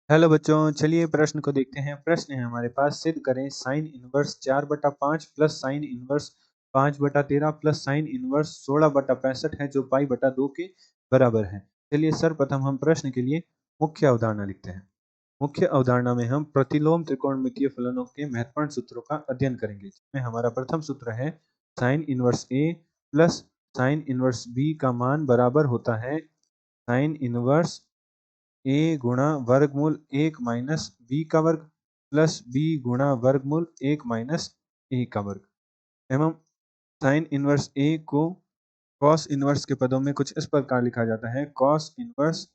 Hello बच्चों, चलिए प्रश्न को देखते हैं। प्रश्न है हमारे पास, सिद्ध करें sine inverse 4/5 plus sine inverse 5/13 plus sine inverse 16/65 है जो पाई/2 के बराबर है। चलिए सर्वप्रथम हम प्रश्न के लिए मुख्य अवधारणा लिखते हैं। मुख्य अवधारणा में हम प्रतिलोम त्रिकोणमितीय फलनों के महत्वपूर्ण सूत्रों का अध्ययन करेंगे, जिसमें हमारा प्रथम सूत्र है साइन इनवर्स ए प्लस साइन इनवर्स बी का मान बराबर होता है साइन इनवर्स ए गुणा वर्गमूल 1 माइनस बी का वर्ग प्लस बी गुणा वर्गमूल 1 माइनस ए का वर्ग एवं साइन इनवर्स ए को कॉस इनवर्स के पदों में कुछ इस प्रकार लिखा जाता है कॉस इनवर्स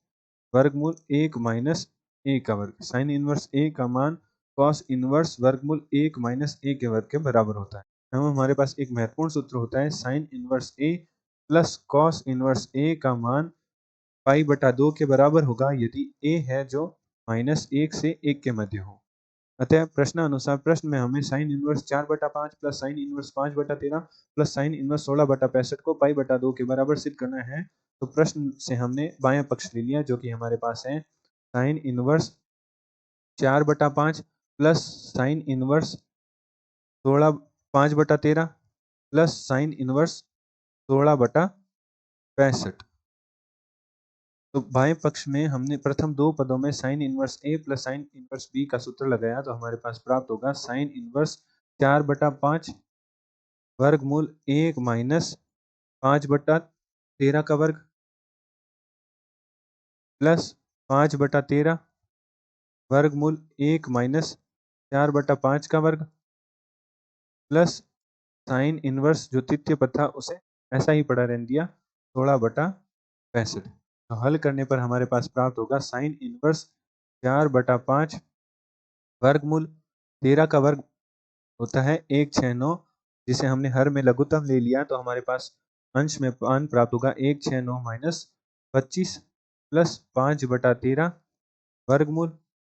वर्गमूल 1 माइनस ए का वर्ग। साइन इनवर्स ए का मान कॉस इनवर्स वर्गमूल 1 माइनस ए के वर्ग के बराबर होता है एवं हमारे पास एक महत्वपूर्ण सूत्र होता है साइन इनवर्स ए प्लस कॉस इनवर्स ए का मान पाई/2 के बराबर होगा यदि ए है जो -1 से 1 के मध्य हो। अतः प्रश्नानुसार प्रश्न में हमें sine inverse 4/5 plus sine inverse 5/13 plus sine inverse 16/65 को पाई/2 के बराबर सिद्ध करना है। तो प्रश्न से हमने बायां पक्ष ले लिया, जो कि हमारे पास है sine inverse 4/5 plus sine inverse 5/13 plus sine inverse 16/65। तो बाएं पक्ष में हमने प्रथम दो पदों में साइन इनवर्स ए प्लस साइन इनवर्स बी का सूत्र लगाया, तो हमारे पास प्राप्त होगा साइन इनवर्स 4/5 वर्गमूल 1 माइनस 5/13 का वर्ग प्लस 5/13 वर्गमूल 1 माइनस 4/5 का वर्ग प्लस साइन इनवर्स जो तृतीय पद था उसे ऐसा ही पड़ा रहने दिया 16/65। तो हल करने पर हमारे पास प्राप्त होगा साइन इनवर्स 4/5 वर्गमूल 13 का वर्ग होता है 169, जिसे हमने हर में लघुत्तम ले लिया, तो हमारे पास अंश में मान प्राप्त होगा 169 माइनस 25 प्लस 5/13 वर्गमूल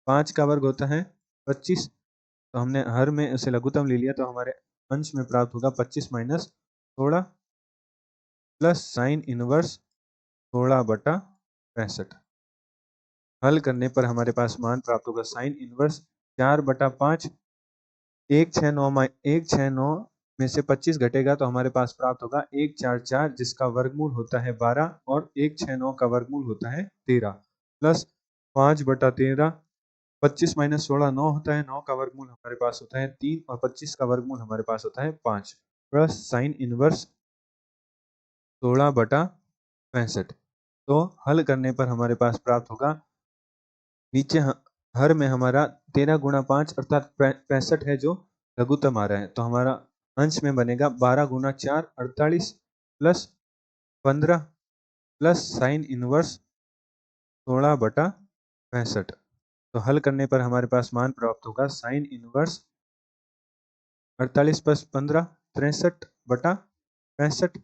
5 का वर्ग होता है 25। तो हमने हर में उसे लघुत्तम ले लिया, तो हमारे अंश में प्राप्त होगा 25 माइनस 16 प्लस साइन इनवर्स 16/65। हल करने पर हमारे पास मान प्राप्त होगा साइन इनवर्स 4/5 169 में से 25 घटेगा तो हमारे पास प्राप्त होगा 144, जिसका वर्गमूल होता है 12 और 169 का वर्गमूल होता है 13 प्लस 5/13 25 माइनस 16 9 होता है, 9 का वर्गमूल हमारे पास होता है 3 और 25 का वर्गमूल हमारे पास होता है 5 प्लस साइन इनवर्स 16/65। तो हल करने पर हमारे पास प्राप्त होगा नीचे हर में हमारा 13 गुणा 5 अर्थात 65 है जो लघुत्तम आ रहा है, तो हमारा अंश में बनेगा 12 गुणा 4 48 प्लस 15 प्लस साइन इनवर्स 16/65। तो हल करने पर हमारे पास मान प्राप्त होगा sine inverse 48 plus 15 63/65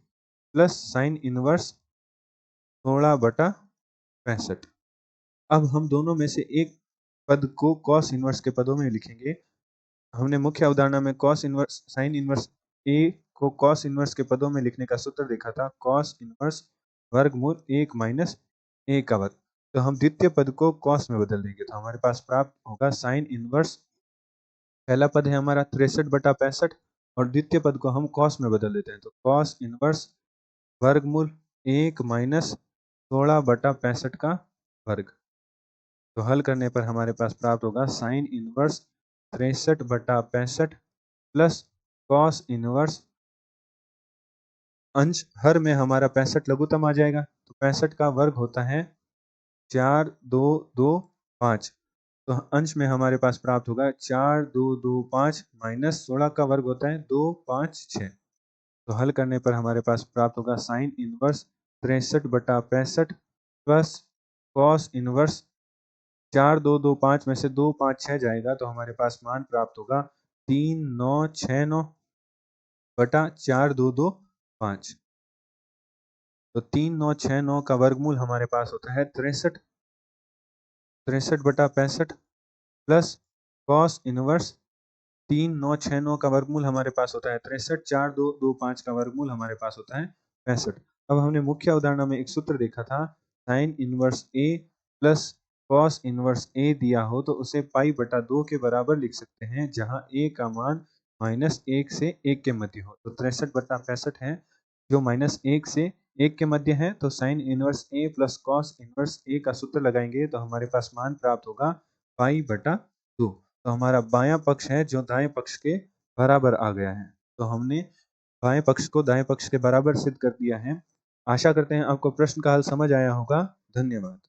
plus sine inverse 16/65। अब हम दोनों में से एक पद को कॉस इनवर्स के पदों में लिखेंगे। हमने मुख्य अवधारणा में कॉस इनवर्स साइन इनवर्स ए को कॉस इनवर्स के पदों में लिखने का सूत्र देखा था कॉस इनवर्स वर्गमूल 1 माइनस ए का वर्ग। तो हम द्वितीय पद को कॉस में बदल देंगे, तो हमारे पास प्राप्त होगा साइन इनवर्स, पहला पद है हमारा 63/65 और द्वितीय पद को हम कॉस में बदल देते हैं, तो कॉस इनवर्स वर्गमूल 1 माइनस 16/65 का वर्ग। तो हल करने पर हमारे पास प्राप्त होगा sine inverse 63/65 plus cos inverse, अंश हर में हमारा 65 लघुत्तम आ जाएगा, तो 65 का वर्ग होता है 4 2 2 5। तो अंश में हमारे पास प्राप्त होगा 4 2 2 5 माइनस 16 का वर्ग होता है 2 5 6। तो हल करने पर हमारे पास प्राप्त होगा sine inverse 63/65 plus cos inverse 4 2 2 5 में से 2 5 6 जाएगा, तो हमारे पास मान प्राप्त होगा 3 9 6 9 बटा 4 2 2 5। तो 3 9 6 9 का वर्गमूल हमारे पास होता है 63/65 प्लस कॉस इनवर्स 3 9 6 9 का वर्गमूल हमारे पास होता है 63, 4 2 2 5 का वर्गमूल हमारे पास होता है 65। अब हमने मुख्य अवधारणा में एक सूत्र देखा था साइन इनवर्स ए प्लस कॉस इनवर्स ए दिया हो तो उसे पाई बटा 2 के बराबर लिख सकते हैं, जहां ए का मान -1 से 1 के मध्य हो। तो 63/65 है जो -1 से 1 के मध्य है। तो साइन इनवर्स ए प्लस कॉस इनवर्स ए का सूत्र लगाएंगे तो हमारे पास मान प्राप्त होगा पाई बटा 2। तो हमारा बायां पक्ष है जो दाएं पक्ष के बराबर आ गया है। तो हमने बाएं पक्ष को दाएं पक्ष के बराबर सिद्ध कर दिया है। आशा करते हैं आपको प्रश्न का हल समझ आया होगा। धन्यवाद।